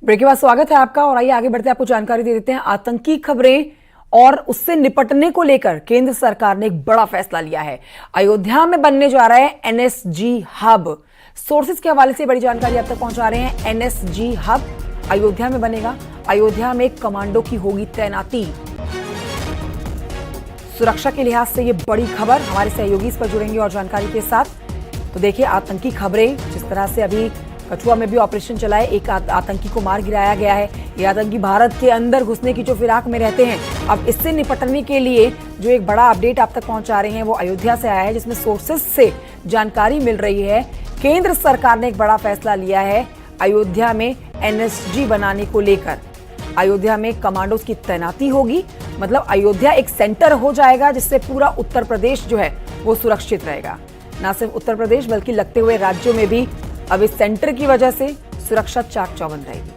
Break के बाद स्वागत है आपका और आइए आगे बढ़ते आपको जानकारी दे देते हैं आतंकी खबरें और उससे निपटने को लेकर केंद्र सरकार ने एक बड़ा फैसला लिया है। अयोध्या में बनने जा रहा है एनएसजी हब। सोर्सेज के हवाले से बड़ी जानकारी आप तक पहुंचा रहे हैं। एनएसजी हब अयोध्या में बनेगा। अयोध्या में कमांडो की होगी तैनाती। सुरक्षा के लिहाज से यह बड़ी खबर। हमारे सहयोगी इस पर जुड़ेंगे और जानकारी के साथ। तो देखिए आतंकी खबरें, जिस तरह से अभी कठुआ में भी ऑपरेशन चला है, एक आतंकी को मार गिराया गया है। ये आतंकी भारत के अंदर घुसने की जो फिराक में रहते हैं, अब इससे निपटने के लिए जो एक बड़ा अपडेट आप तक पहुंचा रहे हैं वो अयोध्या से आया है, जिसमें सोर्सेस से जानकारी मिल रही है केंद्र सरकार ने एक बड़ा फैसला लिया है अयोध्या में एनएसजी बनाने को लेकर। अयोध्या में कमांडोज की तैनाती होगी, मतलब अयोध्या एक सेंटर हो जाएगा जिससे पूरा उत्तर प्रदेश जो है वो सुरक्षित रहेगा। न सिर्फ उत्तर प्रदेश बल्कि लगते हुए राज्यों में भी अब इस सेंटर की वजह से सुरक्षा चाक चौबंद रहेगी।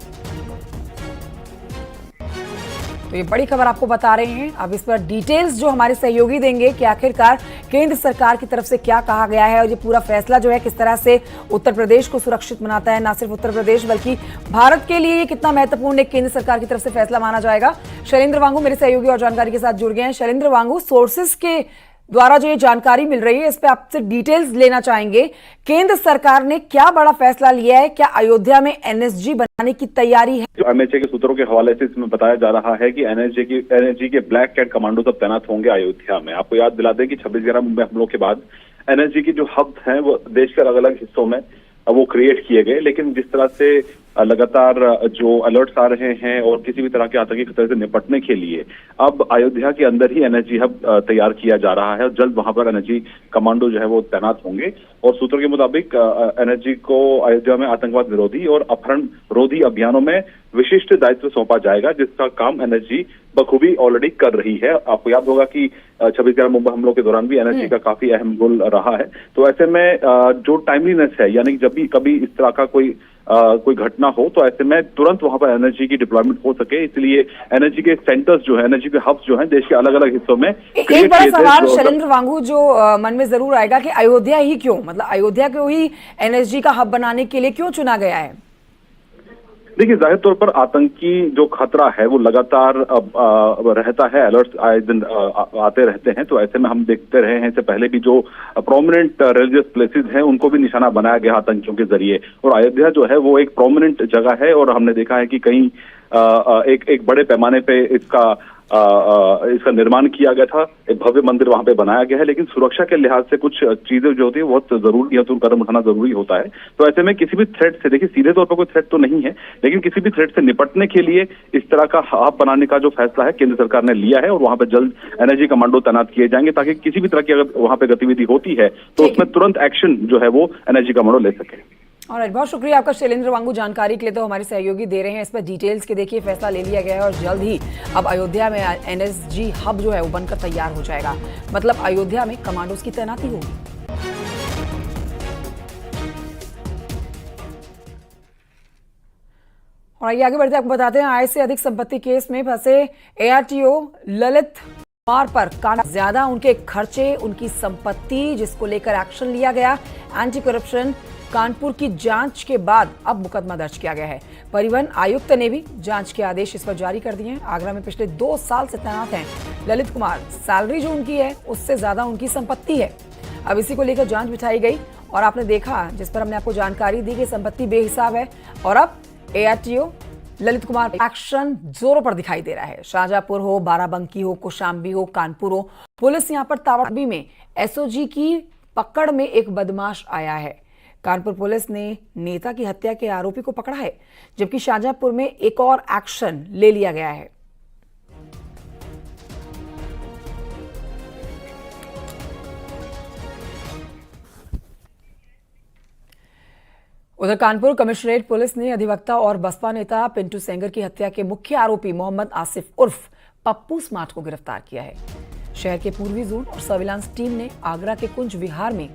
तो ये बड़ी खबर आपको बता रहे हैं। अब इस पर डिटेल्स जो हमारे सहयोगी देंगे कि आखिरकार केंद्र सरकार की तरफ से क्या कहा गया है और ये पूरा फैसला जो है किस तरह से उत्तर प्रदेश को सुरक्षित बनाता है। ना सिर्फ उत्तर प्रदेश बल्कि भारत के लिए ये कितना महत्वपूर्ण एक केंद्र सरकार की तरफ से फैसला माना जाएगा। शैलेंद्र वांगू मेरे सहयोगी और जानकारी के साथ जुड़ गए हैं। शैलेंद्र वांगू, सोर्सेस के द्वारा जो ये जानकारी मिल रही है इस पे आपसे डिटेल्स लेना चाहेंगे। केंद्र सरकार ने क्या बड़ा फैसला लिया है? क्या अयोध्या में एनएसजी बनाने की तैयारी है? एमएचए के सूत्रों के हवाले से इसमें बताया जा रहा है कि एनएसजी के ब्लैक कैट कमांडो सब तैनात होंगे अयोध्या में। आपको याद दिला दें कि 26/11 मुंबई हमलों के बाद एनएसजी की जो हब हैं वो देश के अलग अलग हिस्सों में वो क्रिएट किए गए, लेकिन जिस तरह से लगातार जो अलर्ट्स आ रहे हैं और किसी भी तरह के आतंकी खतरे से निपटने के लिए अब अयोध्या के अंदर ही एनएसजी हब तैयार किया जा रहा है और जल्द वहां पर एनएसजी कमांडो जो है वो तैनात होंगे। और सूत्रों के मुताबिक एनएसजी को अयोध्या में आतंकवाद विरोधी और अपहरण रोधी अभियानों में विशिष्ट दायित्व सौंपा जाएगा, जिसका काम एनएसजी बखूबी ऑलरेडी कर रही है। आपको याद होगा कि 26/11 मुंबई हमलों के दौरान भी एनएसजी का काफी अहम रोल रहा है। तो ऐसे में जो टाइमलीनेस है, यानी कि जब भी कभी इस तरह का कोई घटना हो तो ऐसे में तुरंत वहां पर एनर्जी की डिप्लॉयमेंट हो सके, इसलिए एनर्जी के सेंटर्स जो है, एनर्जी के हब्स जो हैं देश के अलग अलग हिस्सों में। एक बड़ा सवाल शैलेंद्र वांगू जो मन में जरूर आएगा कि अयोध्या ही क्यों, मतलब अयोध्या को ही एनएसजी का हब बनाने के लिए क्यों चुना गया है? देखिए, जाहिर तौर पर आतंकी जो खतरा है वो लगातार रहता है, अलर्ट्स आए दिन आते रहते हैं। तो ऐसे में हम देखते रहे हैं, इससे पहले भी जो प्रोमिनेंट रिलीजियस प्लेसेस हैं उनको भी निशाना बनाया गया आतंकियों के जरिए, और अयोध्या जो है वो एक प्रोमिनेंट जगह है। और हमने देखा है कि कहीं एक बड़े पैमाने पे इसका निर्माण किया गया था, एक भव्य मंदिर वहां पे बनाया गया है, लेकिन सुरक्षा के लिहाज से कुछ चीजें जो होती है बहुत जरूरी है, तो कदम उठाना जरूरी होता है। तो ऐसे में किसी भी थ्रेट से, देखिए सीधे तौर पर कोई थ्रेट तो नहीं है, लेकिन किसी भी थ्रेट से निपटने के लिए इस तरह का हब बनाने का जो फैसला है केंद्र सरकार ने लिया है, और वहां पर जल्द एनएसजी कमांडो तैनात किए जाएंगे ताकि किसी भी तरह की अगर वहां पे गतिविधि होती है तो उसमें तुरंत एक्शन जो है वो एनएसजी कमांडो ले सके। और बहुत शुक्रिया आपका शैलेंद्र वांगू, जानकारी के लिए तो हमारे सहयोगी दे रहे हैं इस पर डिटेल्स के। देखिए फैसला ले लिया गया है और जल्द ही अब अयोध्या में एनएसजी हब जो है वो बनकर तैयार हो जाएगा, मतलब अयोध्या में कमांडोज की तैनाती होगी। और आइए आगे बढ़ते आपको बताते हैं, आय से अधिक संपत्ति केस में फंसे एआरटीओ ललित कुमार पर ज्यादा उनके खर्चे, उनकी संपत्ति, जिसको लेकर एक्शन लिया गया। एंटी करप्शन कानपुर की जांच के बाद अब मुकदमा दर्ज किया गया है। परिवहन आयुक्त ने भी जांच के आदेश इस पर जारी कर दिए हैं। आगरा में पिछले 2 साल से तैनात हैं ललित कुमार। सैलरी जो उनकी है उससे ज्यादा उनकी संपत्ति है। अब इसी को लेकर जांच बिठाई गई और आपने देखा, जिस पर हमने आपको जानकारी दी कि संपत्ति बेहिसाब है। और अब एआरटीओ ललित कुमार एक्शन जोरों पर दिखाई दे रहा है। शाहजहांपुर हो, बाराबंकी हो, कौशाम्बी हो, कानपुर हो, पुलिस यहां पर तावड़बी में एसओजी की पकड़ में एक बदमाश आया है। कानपुर पुलिस ने नेता की हत्या के आरोपी को पकड़ा है, जबकि शाहजहांपुर में एक और एक्शन ले लिया गया है। उधर कानपुर कमिश्नरेट पुलिस ने अधिवक्ता और बसपा नेता पिंटू सेंगर की हत्या के मुख्य आरोपी मोहम्मद आसिफ उर्फ पप्पू स्मार्ट को गिरफ्तार किया है। शहर के पूर्वी जोन और सर्विलांस टीम ने आगरा के कुंज विहार में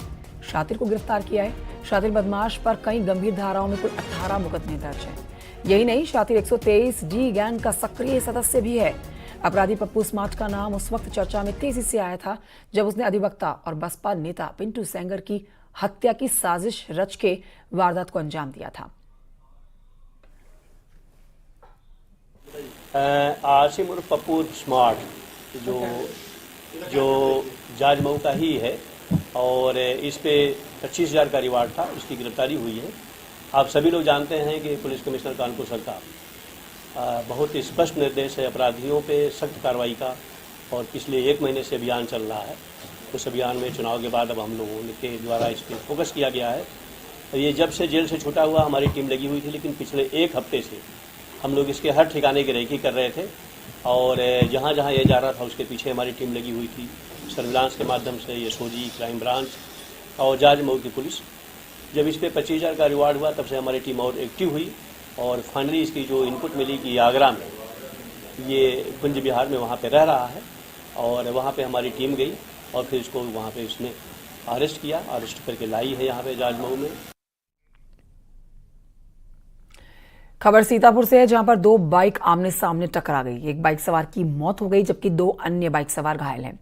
शातिर को गिरफ्तार किया है। शातिर बदमाश पर कई गंभीर धाराओं में कुल 18 मुकदमे दर्ज हैं। यही नहीं, शातिर 123 डी गैंग का सक्रिय सदस्य भी है। अपराधी पप्पू स्मार्ट का नाम उस वक्त चर्चा में तेजी से आया था जब उसने अधिवक्ता और बसपा नेता पिंटू सेंगर की हत्या की साजिश रच के वारदात को अंजाम दिया था। आसिम उर्फ पप्पू स्मार्ट जो जाजमऊ का ही है और इस पे 25,000 का रिवार्ड था, उसकी गिरफ्तारी हुई है। आप सभी लोग जानते हैं कि पुलिस कमिश्नर कानपुर सरकार बहुत स्पष्ट निर्देश है अपराधियों पे सख्त कार्रवाई का, और पिछले 1 महीने से अभियान चल रहा है। उस अभियान में चुनाव के बाद अब हम लोगों के द्वारा इस पर फोकस किया गया है। ये जब से जेल से छूटा हुआ हमारी टीम लगी हुई थी, लेकिन पिछले 1 हफ्ते से हम लोग इसके हर ठिकाने की रेकी कर रहे थे और जहाँ जहाँ ये जा रहा था उसके पीछे हमारी टीम लगी हुई थी। सर्विलांस के माध्यम से यशोजी, क्राइम ब्रांच और जाजमऊ की पुलिस, जब इस पर 25,000 का रिवार्ड हुआ तब से हमारी टीम और एक्टिव हुई और फाइनली इसकी जो इनपुट मिली कि आगरा में ये कुंज बिहार में वहाँ पे रह रहा है और वहाँ पे हमारी टीम गई और फिर इसको वहाँ पे उसने अरेस्ट किया, अरेस्ट करके लाई है यहाँ पे जाजमऊ में। खबर सीतापुर से है, जहां पर 2 बाइक आमने सामने टकरा गई। एक बाइक सवार की मौत हो गई जबकि 2 अन्य बाइक सवार घायल हैं।